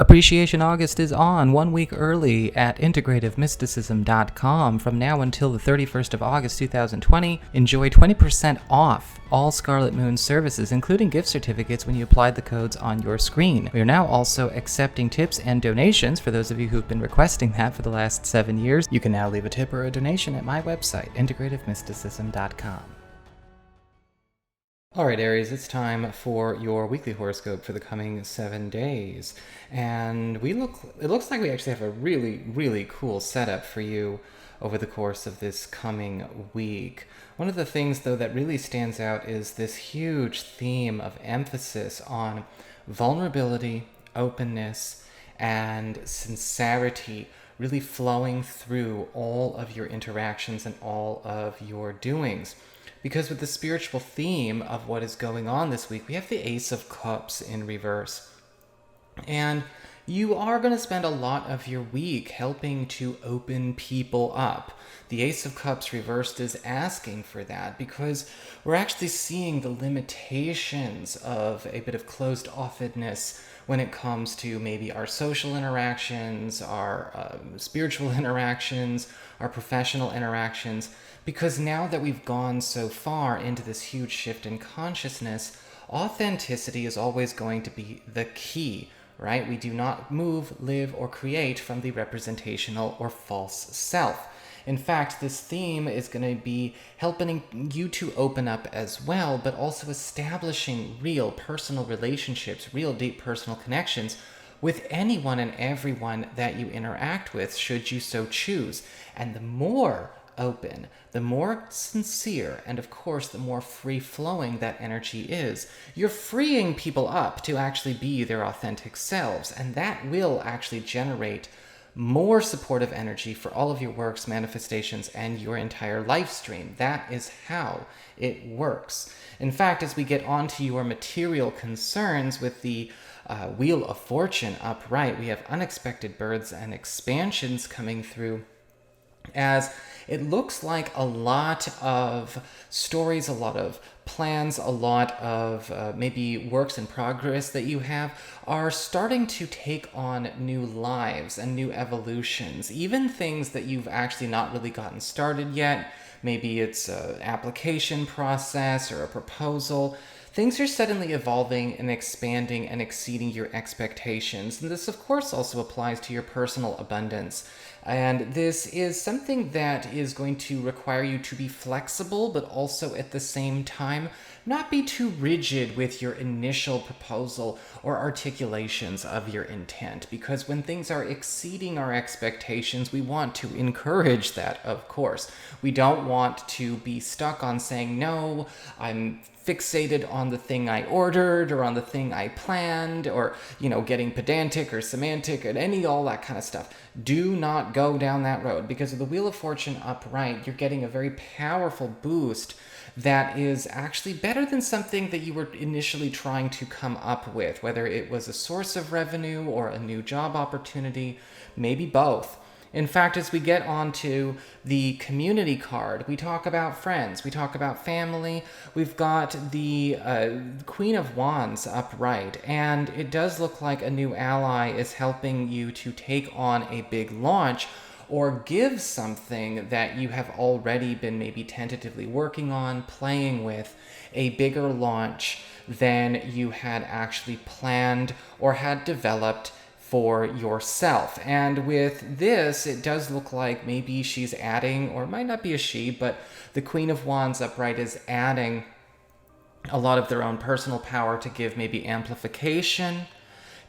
Appreciation August is on 1 week early at integrativemysticism.com. From now until the 31st of August 2020, enjoy 20% off all Scarlet Moon services, including gift certificates when you apply the codes on your screen. We are now also accepting tips and donations for those of you who've been requesting that for the last 7 years. You can now leave a tip or a donation at my website, integrativemysticism.com. Alright Aries, it's time for your weekly horoscope for the coming 7 days. And it looks like we actually have a really cool setup for you over the course of this coming week. One of the things though that really stands out is this huge theme of emphasis on vulnerability, openness, and sincerity really flowing through all of your interactions and all of your doings. Because with the spiritual theme of what is going on this week, we have the Ace of Cups in reverse. And you are going to spend a lot of your week helping to open people up. The Ace of Cups reversed is asking for that because we're actually seeing the limitations of a bit of closed-offedness when it comes to maybe our social interactions, our spiritual interactions, our professional interactions. Because now that we've gone so far into this huge shift in consciousness, authenticity is always going to be the key, right? We do not move, live, or create from the representational or false self. In fact, this theme is going to be helping you to open up as well, but also establishing real personal relationships, real deep personal connections with anyone and everyone that you interact with, should you so choose. And the more open, the more sincere, and of course the more free-flowing that energy is, you're freeing people up to actually be their authentic selves, and that will actually generate more supportive energy for all of your works, manifestations, and your entire life stream. That is how it works. In fact, as we get onto your material concerns with the Wheel of Fortune upright, we have unexpected births and expansions coming through, as it looks like a lot of stories, a lot of plans, a lot of maybe works in progress that you have are starting to take on new lives and new evolutions. Even things that you've actually not really gotten started yet. Maybe it's an application process or a proposal. Things are suddenly evolving and expanding and exceeding your expectations. And this, of course, also applies to your personal abundance. And this is something that is going to require you to be flexible, but also at the same time, not be too rigid with your initial proposal or articulations of your intent. Because when things are exceeding our expectations, we want to encourage that, of course. We don't want to be stuck on saying, no, I'm fixated on the thing I ordered or on the thing I planned, or, getting pedantic or semantic and all that kind of stuff. Do not go down that road, because of the Wheel of Fortune upright, you're getting a very powerful boost that is actually better than something that you were initially trying to come up with, whether it was a source of revenue or a new job opportunity, maybe both. In fact, as we get onto the community card, we talk about friends, we talk about family, we've got the Queen of Wands upright, and it does look like a new ally is helping you to take on a big launch or give something that you have already been maybe tentatively working on, playing with, a bigger launch than you had actually planned or had developed for yourself. And with this, it does look like maybe she's adding, or it might not be a she, but the Queen of Wands upright is adding a lot of their own personal power to give maybe amplification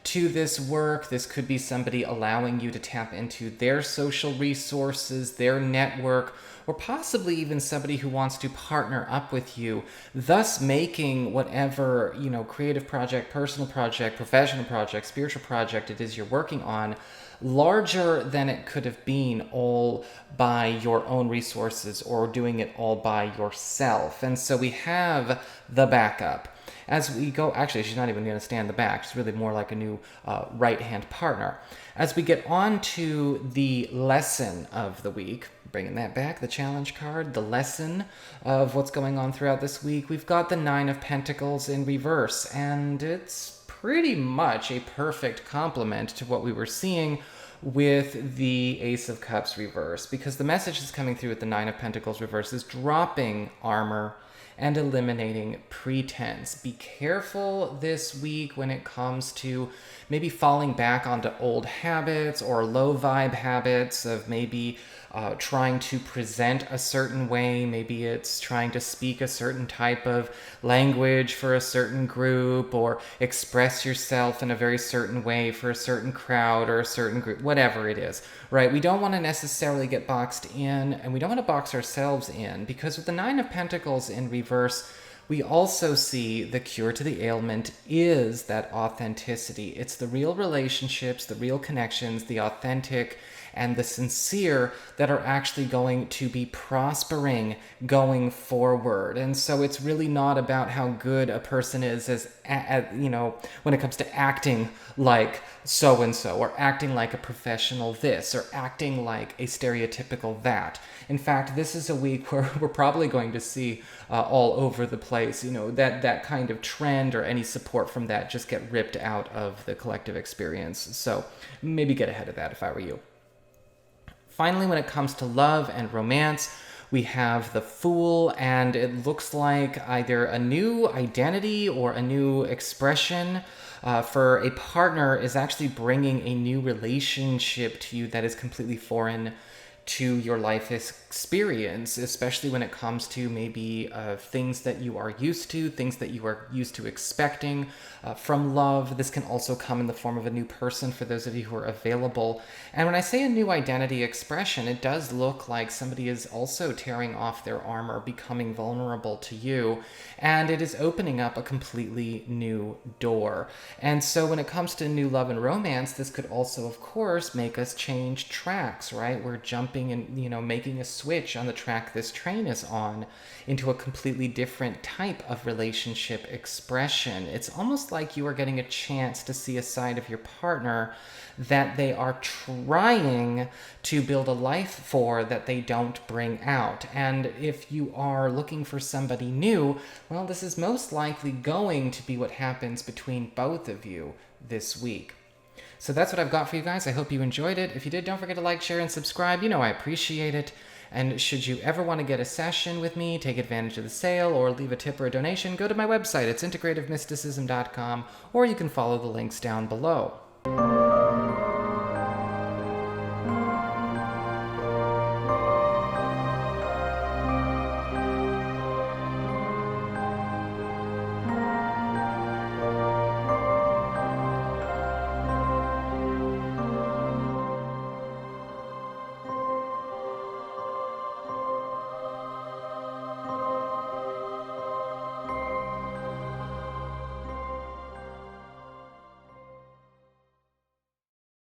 to this work. This could be somebody allowing you to tap into their social resources, their network, or possibly even somebody who wants to partner up with you, thus making whatever, creative project, personal project, professional project, spiritual project it is you're working on larger than it could have been all by your own resources or doing it all by yourself. And so we have the backup. As we go, actually, she's not even going to stand the back. She's really more like a new right-hand partner. As we get on to the lesson of the week, bringing that back, the challenge card, the lesson of what's going on throughout this week, we've got the Nine of Pentacles in reverse, and it's pretty much a perfect complement to what we were seeing with the Ace of Cups reverse, because the message that's coming through with the Nine of Pentacles reverse is dropping armor and eliminating pretense. Be careful this week when it comes to maybe falling back onto old habits or low vibe habits of maybe trying to present a certain way. Maybe it's trying to speak a certain type of language for a certain group, or express yourself in a very certain way for a certain crowd or a certain group, whatever it is, right? We don't want to necessarily get boxed in, and we don't want to box ourselves in, because with the Nine of Pentacles in reverse, we also see the cure to the ailment is that authenticity. It's the real relationships, the real connections, the authentic and the sincere that are actually going to be prospering going forward. And so it's really not about how good a person is when it comes to acting like so-and-so, or acting like a professional this, or acting like a stereotypical that. In fact, this is a week where we're probably going to see all over the place, that kind of trend or any support from that just get ripped out of the collective experience. So maybe get ahead of that if I were you. Finally, when it comes to love and romance, we have the Fool, and it looks like either a new identity or a new expression for a partner is actually bringing a new relationship to you that is completely foreign to your life experience, especially when it comes to maybe things that you are used to, things that you are used to expecting from love. This can also come in the form of a new person for those of you who are available. And when I say a new identity expression, it does look like somebody is also tearing off their armor, becoming vulnerable to you, and it is opening up a completely new door. And so when it comes to new love and romance, this could also, of course, make us change tracks, right? We're jumping and, making a switch on the track this train is on into a completely different type of relationship expression. It's almost like you are getting a chance to see a side of your partner that they are trying to build a life for that they don't bring out. And if you are looking for somebody new, well, this is most likely going to be what happens between both of you this week. So that's what I've got for you guys. I hope you enjoyed it. If you did, don't forget to like, share, and subscribe. I appreciate it. And should you ever want to get a session with me, take advantage of the sale, or leave a tip or a donation, go to my website. It's integrativemysticism.com, or you can follow the links down below.